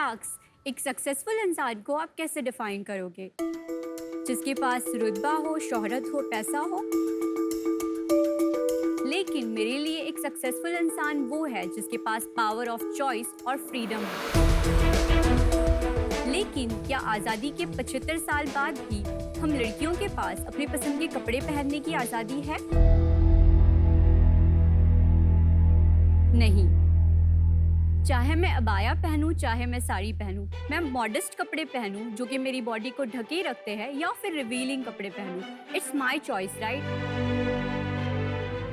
Sharks, एक successful इंसान को आप कैसे डिफाइन करोगे? जिसके पास रुतबा हो, शोहरत हो, पैसा हो। लेकिन मेरे लिए एक सक्सेसफुल इंसान वो है जिसके पास पावर ऑफ चॉइस और फ्रीडम हो। लेकिन क्या आज़ादी के 75 साल बाद भी हम लड़कियों के पास अपने पसंद के कपड़े पहनने की आज़ादी है? नहीं। चाहे मैं अबाया पहनूं, चाहे मैं साड़ी पहनूं, मैं मॉडेस्ट कपड़े पहनूं जो कि मेरी बॉडी को ढके रखते हैं, या फिर रिवीलिंग कपड़े पहनूं, इट्स माय चॉइस, राइट?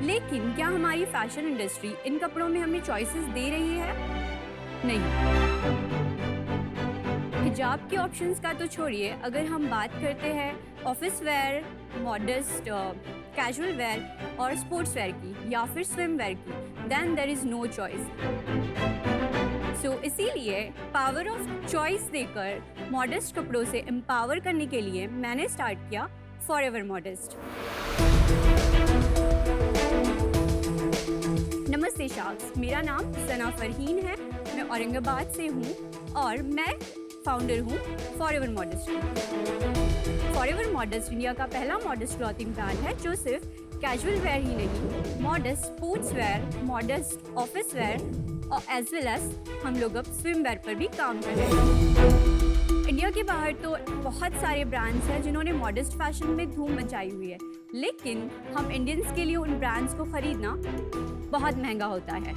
लेकिन क्या हमारी फैशन इंडस्ट्री इन कपड़ों में हमें चॉइसेस दे रही है? नहीं। हिजाब के ऑप्शंस का तो छोड़िए, अगर हम बात करते हैं office wear, modest, casual wear और स्पोर्ट्स वेयर की, या फिर स्विम वेयर की, then there is no choice. So इसीलिए पावर ऑफ चॉइस देकर मॉडेस्ट कपड़ों से एम्पावर करने के लिए मैंने स्टार्ट किया फॉरएवर मॉडेस्ट। नमस्ते शार्क्स, मेरा नाम सना फरहीन है, मैं औरंगाबाद से हूँ और मैं फाउंडर हूँ फॉरएवर मॉडेस्ट की। फॉरएवर मॉडेस्ट इंडिया का पहला मॉडेस्ट क्लॉथिंग ब्रांड है जो सिर्फ कैजुअल वेयर ही नहीं, modest sports wear, modest office where और एज वेल एज हम लोग अब स्विम वेयर पर भी काम कर रहे हैं। इंडिया के बाहर तो बहुत सारे ब्रांड्स हैं जिन्होंने मॉडेस्ट फैशन में धूम मचाई हुई है, लेकिन हम इंडियंस के लिए उन ब्रांड्स को खरीदना बहुत महंगा होता है।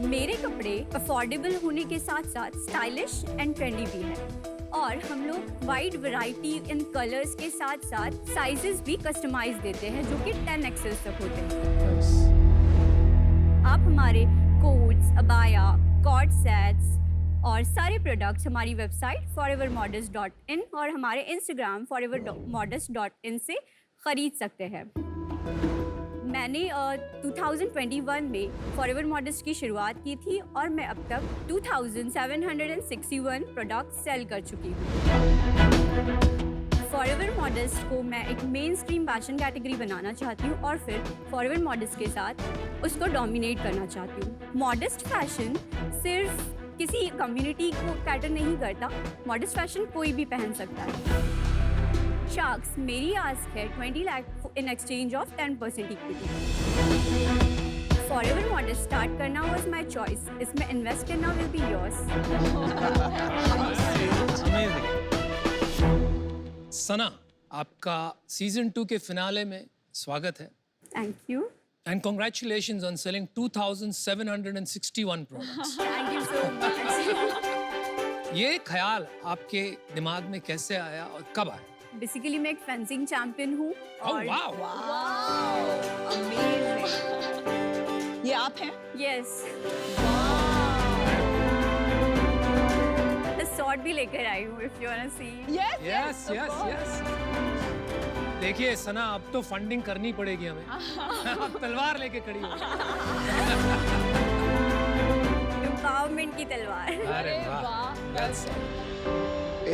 मेरे कपड़े अफोर्डेबल होने के साथ साथ स्टाइलिश एंड ट्रेंडी भी है, और हम लोग वाइड वैरायटी इन कलर्स के साथ साथ साइजेस भी कस्टमाइज देते हैं जो कि 10XL तक होते हैं। आप हमारे कोट्स, अबाया, कॉर्ड सेट्स और सारे प्रोडक्ट्स हमारी वेबसाइट forevermodest.in और हमारे इंस्टाग्राम forevermodest.in से खरीद सकते हैं। मैंने 2021 में फॉरएवर मॉडेस्ट की शुरुआत की थी और मैं अब तक 2761 प्रोडक्ट्स सेल कर चुकी हूँ। फॉरएवर मॉडेस्ट को मैं एक मेन स्ट्रीम फैशन कैटेगरी बनाना चाहती हूँ और फिर फॉरएवर मॉडेस्ट के साथ उसको डोमिनेट करना चाहती हूँ। मॉडेस्ट फैशन सिर्फ किसी कम्युनिटी को कैटर नहीं करता, मॉडेस्ट फैशन कोई भी पहन सकता है। शार्क्स, मेरी आस्क है 20 lakh in exchange of 10% equity. Forever modest start करना वाज माय चॉइस, इसमें इन्वेस्ट करना विल बी योर्स। सना, आपका सीजन 2 के फिनाले में स्वागत है। Thank you and congratulations on selling 2761 products. Thank you so much. ये ख्याल आपके दिमाग में कैसे आया और कब आया? बेसिकली मैं एक फेंसिंग चैंपियन हूँ और ये आप हैं? यस, शॉट भी लेकर आई हूँ if you want to see. Yes yes yes. देखिए सना, अब तो फंडिंग करनी पड़ेगी हमें। अब तलवार लेके खड़ी हो। एम्पावरमेंट की तलवार। अरे वाह।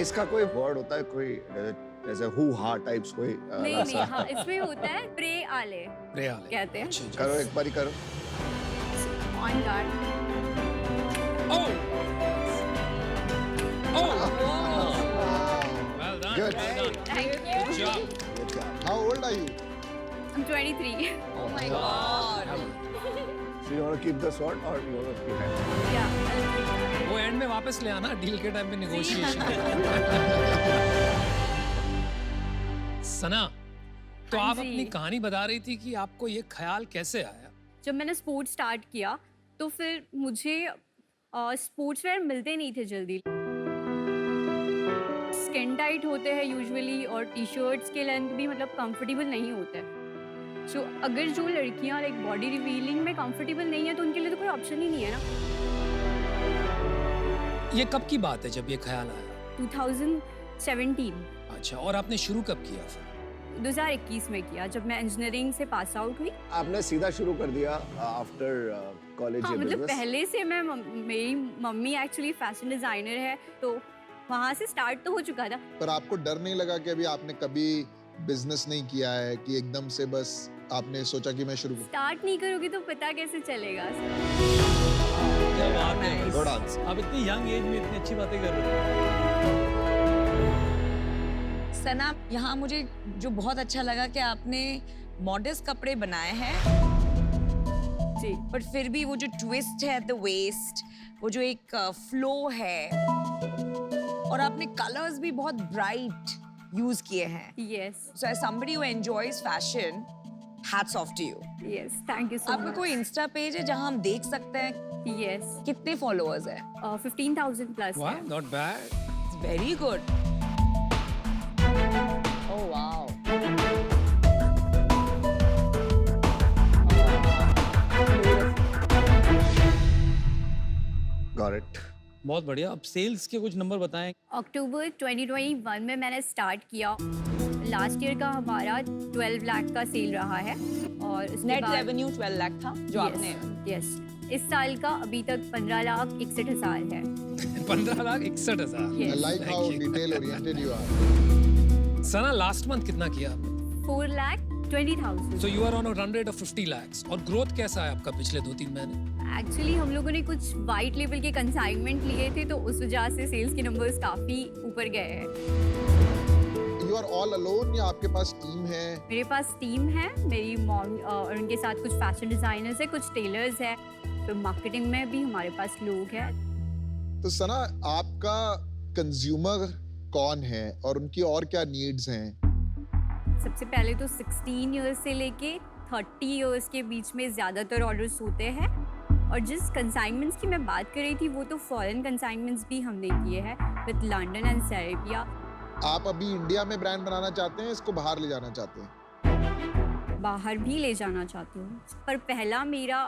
इसका कोई वर्ड होता है, कोई जैसे हु हा टाइप्स कोई? नहीं, हाँ, इसमें होता है प्रे आले कहते हैं। करो, एक बारी करो। On guard. Well done. Good. Well done. Thank you. Good job. Good job. How old are you? I'm 23. Oh my God. So you want to keep the sword or you want to keep it? Yeah, I'll keep that. वो and में वापस ले आना, deal के time पे negotiation. सना, तो हाँ आप जी। अपनी कहानी बता रही थी कि आपको ये ख्याल कैसे आया? जब मैंने स्पोर्ट स्टार्ट किया तो फिर मुझे स्पोर्ट्स वेयर मिलते नहीं थे जल्दी। स्किन टाइट होते हैं यूजुअली और टी शर्ट्स के लेंथ भी मतलब कंफर्टेबल नहीं होते हैं। सो अगर जो लड़कियां लाइक बॉडी रिवीलिंग में कंफर्टेबल नहीं है तो उनके लिए तो कोई ऑप्शन ही नहीं है ना। ये कब की बात है जब ये ख्याल आया? 2017। अच्छा, और आपने शुरू कब किया फिर? 2021 में किया, जब मैं इंजीनियरिंग से पास आउट हुई। आपने सीधा शुरू कर दिया आफ्टर कॉलेज? हाँ, मतलब पहले से मैं मेरी मम्मी एक्चुअली फैशन डिजाइनर है तो वहाँ से स्टार्ट तो हो चुका था। पर आपको डर नहीं लगा कि अभी आपने कभी बिजनेस नहीं किया है कि एकदम से बस आपने सोचा कि मैं शुरू करूं? स्टार्ट नहीं करोगी तो पता कैसे चलेगा? क्या बात है। Nice. Good answer. आप इतनी यंग एज में इतनी अच्छी बातें कर रहे हो। सना, यहाँ मुझे जो बहुत अच्छा लगा कि आपने मॉडर्न कपड़े बनाए हैं, जी बट फिर भी वो जो ट्विस्ट है द वेस्ट, वो जो एक फ्लो है, और आपने कलर्स भी बहुत ब्राइट यूज किए हैं. Yes So as somebody who enjoys fashion, hats off to you. Yes thank you so आपका कोई इंस्टा पेज है जहां हम देख सकते हैं मच. यस कितने फॉलोअर्स हैं? 15,000 प्लस वाह, है. Not bad. Very good. Oh wow. Got it. बहुत बढ़िया। अब सेल्स के कुछ नंबर बताएं। अक्टूबर 2021 में मैंने स्टार्ट किया. लास्ट ईयर का हमारा 12 लाख का सेल रहा है और उसके नेट बाद रेवेन्यू 12 लाख था जो आपने. यस इस साल का अभी तक 15,61,000 है. 15,61,000। Yes. I like how Thank you. detail oriented you are. Sana last month कितना किया आपने? 4,20,000. So you are on a run rate of 50 lakhs. और ग्रोथ कैसा है आपका पिछले 2-3 महीने? एक्चुअली हम लोगों ने कुछ वाइट लेवल के कंसाइनमेंट लिए थे तो उस वजह से सेल्स के नंबर्स काफी ऊपर गए हैं. You are all alone या आपके पास टीम है? मेरे पास टीम है, मेरी मॉम और उनके साथ कुछ फैशन डिजाइनर्स है, कुछ टेलर्स है, तो मार्केटिंग में भी हमारे पास लोग हैं. तो सना, आपका कंज्यूमर कौन है और उनकी और क्या नीड्स हैं? सबसे पहले तो 16 इयर्स से लेके 30 इयर्स के बीच में ज़्यादातर ऑर्डर्स होते हैं और जिस कंसाइनमेंट्स की मैं बात कर रही थी वो तो फॉरेन कंसाइनमेंट्स भी हमने किए हैं विद लंदन एंड सेरेबिया. आप अभी इंडिया में ब्रांड बनाना चाहते हैं, इसको बाहर ले जाना चाहते हैं? बाहर भी ले जाना चाहती हूँ पर पहला मेरा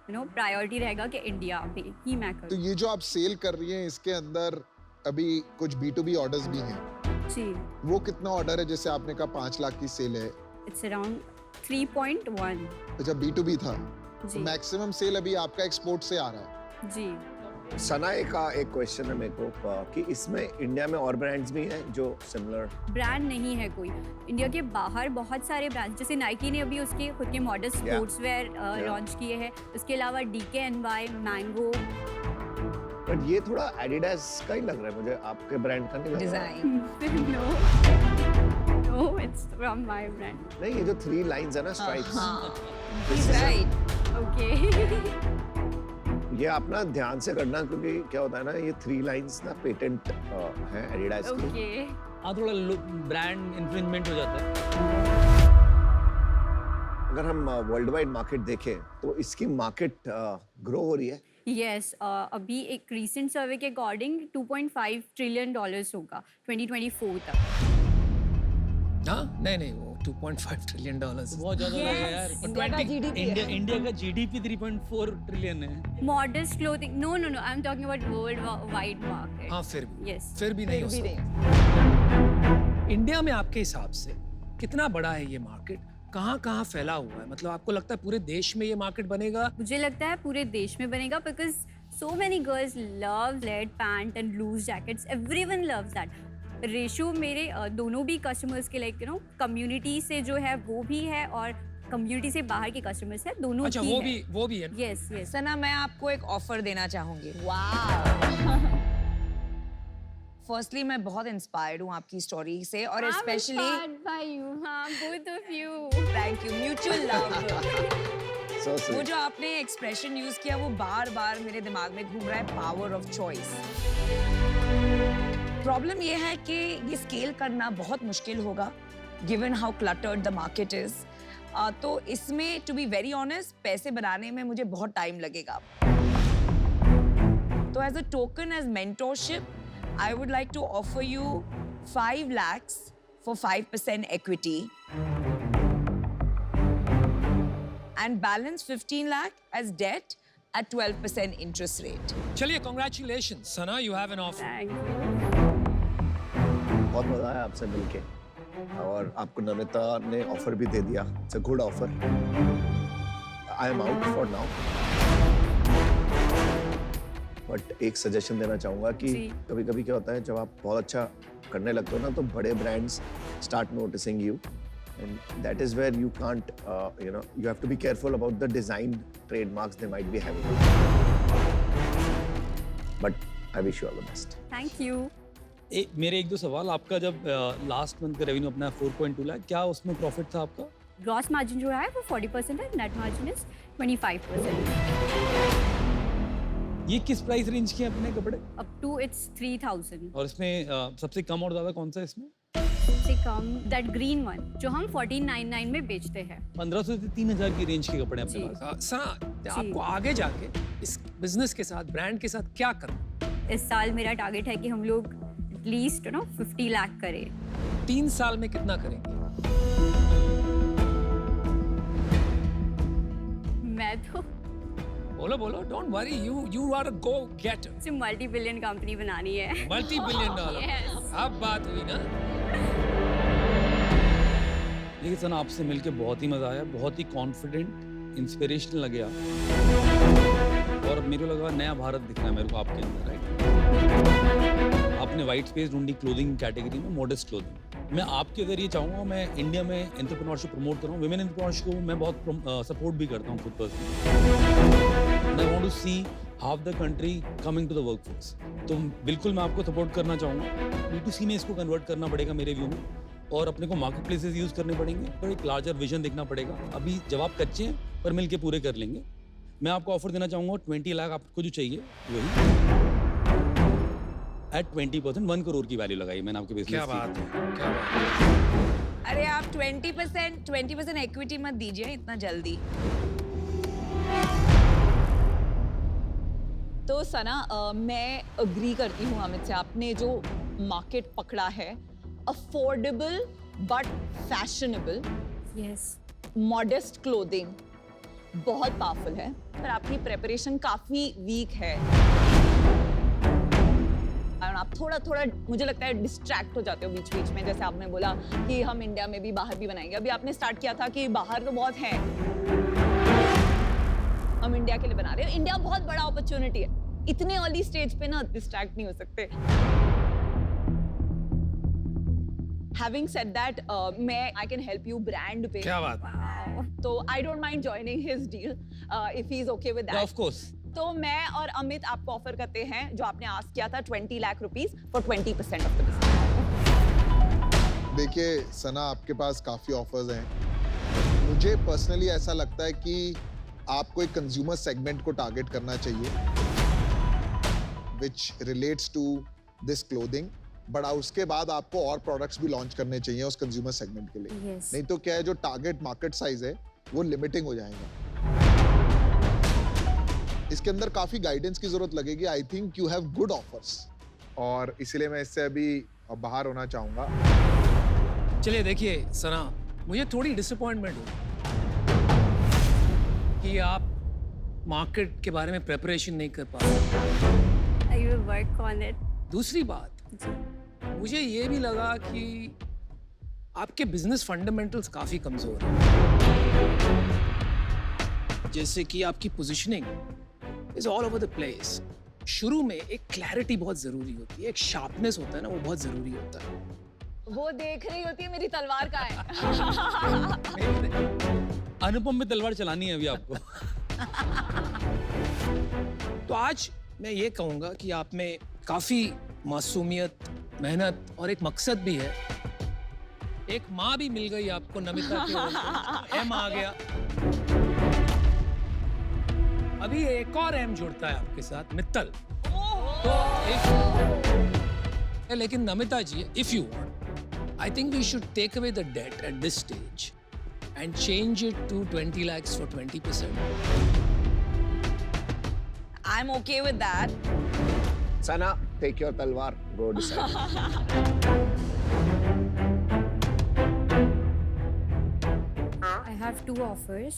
प्रायोरिटी रहेगा कि इंडिया में ही मैं तो करूँ. ये जो आप सेल कर रही हैं इसके अंदर अभी कुछ B2B ऑर्डर्स भी हैं. जी वो कितना ऑर्डर है? जैसे आपने कहा 5 लाख की सेल है, इट्स अराउंड 3.1. अच्छा B2B था. जी मैक्सिमम सेल अभी आपका एक्सपोर्ट से आ रहा है. जी सना, एक क्वेश्चन है मेरे को कि इसमें इंडिया में और ब्रांड्स भी हैं जो सिमिलर? ब्रांड नहीं है कोई. इंडिया के बाहर बहुत सारे ब्रांड्स, जैसे नाइकी ने अभी उसके खुद के मॉडल स्पोर्ट्स वेयर लॉन्च किए हैं. उसके अलावा DKNY, मैंगो. बट ये थोड़ा एडिडास का ही लग रहा है मुझे, आपके ब्रांड का नहीं लग रहा. Design. No, it's from my brand. नहीं, ये जो 3 लाइंस है ना, स्ट्राइप्स, हाँ. He's right. Okay. ये आप ना ध्यान से करना क्योंकि क्या होता है ना, ये 3 लाइंस ना पेटेंट है एडिडास की. Okay. हाँ, थोड़ा ब्रांड इन्फ्रिंजमेंट हो जाता है। अगर हम वर्ल्ड वाइड मार्केट देखें तो इसकी मार्केट ग्रो हो रही है। Yes, अभी एक recent survey के according $2.5 trillion होगा 2024 तक. हाँ नहीं वो 2.5 ट्रिलियन डॉलर्स बहुत ज्यादा लग रहा है यार। इंडिया का GDP है। इंडिया का जीडीपी 3.4 ट्रिलियन है। Modest clothing. No. I'm talking about worldwide market. हाँ फिर भी Yes. फिर भी नहीं हो भी सकता। इंडिया में आपके हिसाब से कितना बड़ा है ये मार्केट, कहाँ फैला हुआ है? मतलब आपको लगता है पूरे देश में ये मार्केट बनेगा? मुझे लगता है पूरे देश में बनेगा because so many girls love flared pant and loose jackets. Everyone loves that. Ratio मेरे दोनों भी कस्टमर्स के लाइक कम्युनिटी से जो है वो भी है और कम्युनिटी से बाहर के कस्टमर्स है, दोनों अच्छा ही वो भी है। Yes yes. सना, मैं आपको एक ऑफर देना चाहूंगी। फर्स्टली मैं बहुत इंस्पायर्ड हूँ आपकी स्टोरी से और specially both of you. Thank you, mutual love. So वो sweet. जो आपने एक्सप्रेशन यूज किया वो बार बार मेरे दिमाग में घूम रहा है, पावर ऑफ चॉइस। प्रॉब्लम ये है कि ये स्केल करना बहुत मुश्किल होगा given how cluttered the market is. तो इसमें टू बी वेरी ऑनेस्ट पैसे बनाने में मुझे बहुत टाइम लगेगा। तो as a token, as mentorship, I would like to offer you 5 lakhs for 5% equity and balance 15 lakh as debt at 12% interest rate. चलिए congratulation Sana, you have an offer. Thank you. बहुत मजा आया आपसे मिलके और आपको नमिता ने ऑफर भी दे दिया। It's a good offer. I am out for now, but एक सजेशन देना चाहूंगा कि जी। कभी कभी क्या होता है जब आप बहुत अच्छा करने लगते हो ना तो बड़े brands start noticing you and that is where you can't you have to be careful about the design trademarks they might be having. But I wish you all the best. Thank you. मेरे एक दो सवाल, आपका जब last month का revenue अपना 4.2 लाख, क्या उसमें प्रॉफिट था आपका? ग्रॉस मार्जिन जो है वो 40% है, नेट मार्जिन इज 25%। ये किस प्राइस रेंज के हैं अपने कपड़े? Up to it's 3000। और इसमें सबसे कम और ज्यादा कौन सा है इसमें? सबसे कम दैट ग्रीन वन जो हम 1499 में बेचते हैं। 1500 से 3000 की रेंज के कपड़े अपने जी। पास। सना, आपको आगे जाके इस बिजनेस के साथ, ब्रांड के साथ क्या करना? इस साल मेरा टारगेट है कि हम लोग एटलीस्ट 50 लाख करें। 3 साल में कितना करेंगे? मैं तो बोलो बोलो, don't worry, you are a go getter. सिर्फ मल्टी बिलियन कंपनी बनानी है। Multi billion dollar. Yes. अब बात हुई ना। लेकिन सना, आपसे मिलके बहुत ही मजा आया, बहुत ही कॉन्फिडेंट, इंस्पिरेशनल लगे आप। और मेरे को लगा नया भारत दिख रहा है मेरे को आपके अंदर, राइट? आपने वाइट स्पेस ढूंढी क्लोथिंग कैटेगरी में, मॉडेस्ट क्लोथिंग। मैं आपके जरिए चाहूँगा मैं इंडिया में एंटरप्रेन्योरशिप प्रमोट कर रहा हूँ, वुमेन एंटरप्रेन्योरशिप को मैं बहुत सपोर्ट भी करता हूँ खुद personally. I want to see half the country coming to the workforce. तो बिल्कुल मैं आपको सपोर्ट करना चाहूँगा। B2C में इसको कन्वर्ट करना पड़ेगा मेरे व्यू में, और अपने को मार्केट प्लेसेस यूज़ करने पड़ेंगे, और एक लार्जर विजन देखना पड़ेगा। अभी जब आप कच्चे हैं पर मिलके पूरे कर लेंगे। मैं आपको ऑफर देना चाहूँगा 20 लाख आपको जो चाहिए वही एट 20%, 1 करोड़ की वैल्यू लगाई मैंने आपके बिजनेस क्या की। बात है, क्या बात है। अरे आप 20% इक्विटी मत दीजिए इतना जल्दी। तो सना, मैं अग्री करती हूँ अमित से। आपने जो मार्केट पकड़ा है, affordable but fashionable yes. Modest clothing बहुत पावरफुल है, पर आपकी प्रेपरेशन काफी वीक है। और आप थोड़ा थोड़ा मुझे लगता है डिस्ट्रैक्ट हो जाते हो बीच बीच में। जैसे आपने बोला कि हम इंडिया में भी, बाहर भी बनाएंगे। अभी आपने स्टार्ट किया था कि बाहर तो बहुत है, हम इंडिया के लिए बना रहे हैं। इंडिया बहुत बड़ा अपॉर्चुनिटी है, इतने अर्ली स्टेज पे ना डिस्ट्रैक्ट नहीं हो सकते। Having said that, मैं I can help you brand पे। क्या बात है। तो I don't mind joining his deal if he's okay with that. Of course. तो मैं और अमित आपको ऑफर करते हैं जो आपने आस्क किया था 20 lakh rupees for 20% of the business. देखिए सना, आपके पास काफी ऑफर्स हैं। मुझे पर्सनली ऐसा लगता है कि आपको एक कंज्यूमर सेगमेंट को टारगेट करना चाहिए which relates to this clothing, but उसके बाद आपको और प्रोडक्ट्स भी लॉन्च करने चाहिए उस कंज्यूमर सेगमेंट के लिए। Yes. नहीं तो क्या है, जो टारगेट मार्केट साइज है वो लिमिटिंग हो जाएगा। इसके अंदर काफी गाइडेंस की जरूरत लगेगी। I think you have good offers, और इसीलिए मैं इससे अभी बाहर होना चाहूंगा। चलिए देखिए सना, मुझे थोड़ी डिसअपॉइंटमेंट हुई कि आप मार्केट के बारे में प्रिपरेशन नहीं कर पा रहे। I will work on it. दूसरी बात, मुझे ये भी लगा कि आपके बिजनेस फंडामेंटल्स काफी कमजोर हैं। जैसे कि आपकी positioning is all over the place. शुरू में एक क्लैरिटी बहुत जरूरी होती है, एक शार्पनेस होता है ना, वो बहुत जरूरी होता है। वो देख रही होती है मेरी तलवार का है। अनुपम में तलवार चलानी है अभी आपको। तो आज मैं ये कहूंगा कि आप में काफी मासूमियत, मेहनत और एक मकसद भी है। एक माँ भी मिल गई आपको, नमिता के एम आ गया। अभी एक और एम जुड़ता है आपके साथ, मित्तल। तो लेकिन Namita ji, if you want, I think we should take away the date at this stage and change it to 20 lakhs for 20%. I'm okay with that. Sana, take your talwar, go decide. I have 2 offers,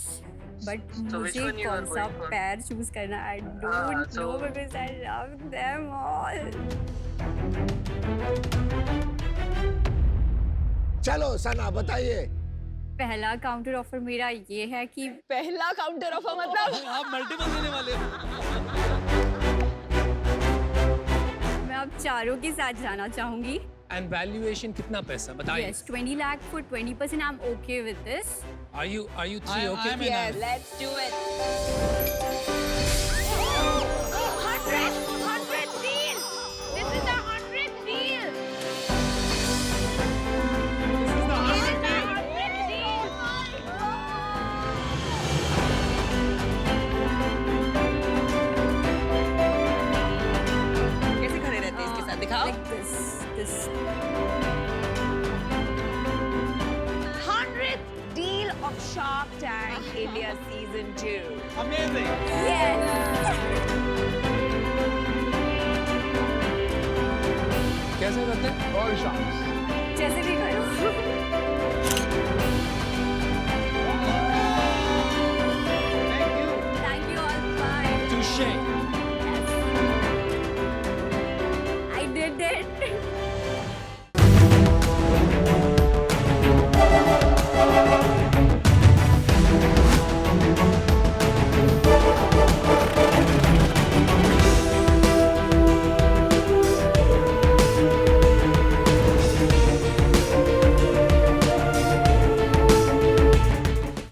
but मुझे कौन सा पैर choose करना, I don't know because I love them all. चलो सना, बताइए। पहला counter offer मेरा ये है कि पहला काउंटर ऑफर मतलब आप मल्टीपल देने वाले हो। मैं आप चारों के साथ जाना चाहूंगी। एंड वैल्यूएशन कितना पैसा बताइए? Yes, 20 lakh for 20%. I'm okay with this. Are you three okay? I'm in. Yes, let's do it. 100. कैसे करते हैं? और शाम्स